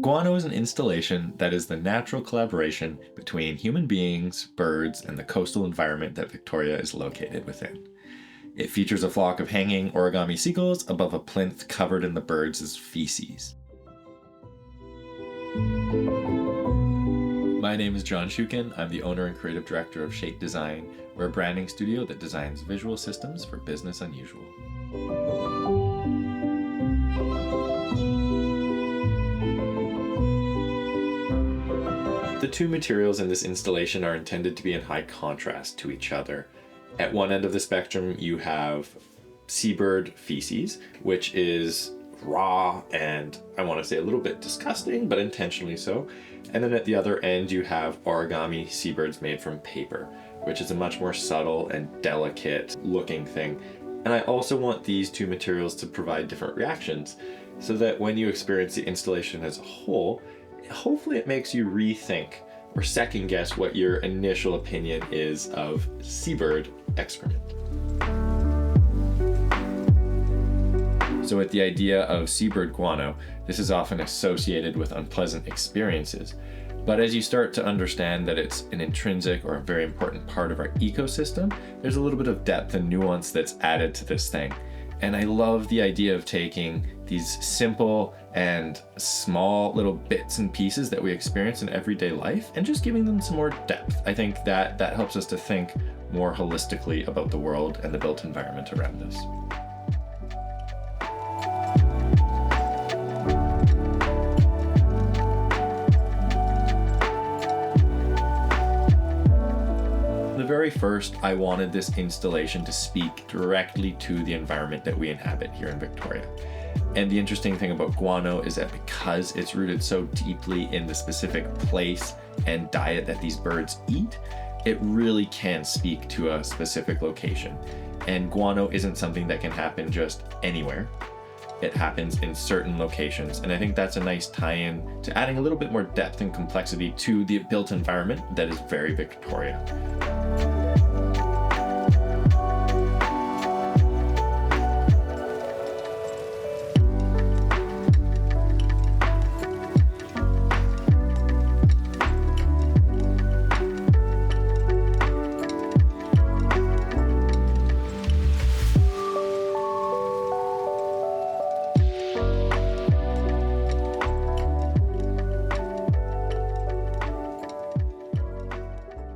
Guano is an installation that is the natural collaboration between human beings, birds, and the coastal environment that Victoria is located within. It features a flock of hanging origami seagulls above a plinth covered in the birds' feces. My name is John Shukin. I'm the owner and creative director of Shape Design. We're a branding studio that designs visual systems for business unusual. The two materials in this installation are intended to be in high contrast to each other. At one end of the spectrum, you have seabird feces, which is raw and I want to say a little bit disgusting, but intentionally so. And then at the other end, you have origami seabirds made from paper, which is a much more subtle and delicate looking thing. And I also want these two materials to provide different reactions so that when you experience the installation as a whole, hopefully it makes you rethink or second guess what your initial opinion is of seabird excrement. So with the idea of seabird guano, this is often associated with unpleasant experiences. But as you start to understand that it's an intrinsic or a very important part of our ecosystem, there's a little bit of depth and nuance that's added to this thing. And I love the idea of taking these simple and small little bits and pieces that we experience in everyday life and just giving them some more depth. I think that helps us to think more holistically about the world and the built environment around us. Very first, I wanted this installation to speak directly to the environment that we inhabit here in Victoria. And the interesting thing about guano is that because it's rooted so deeply in the specific place and diet that these birds eat, it really can speak to a specific location. And guano isn't something that can happen just anywhere. It happens in certain locations. And I think that's a nice tie-in to adding a little bit more depth and complexity to the built environment that is very Victoria.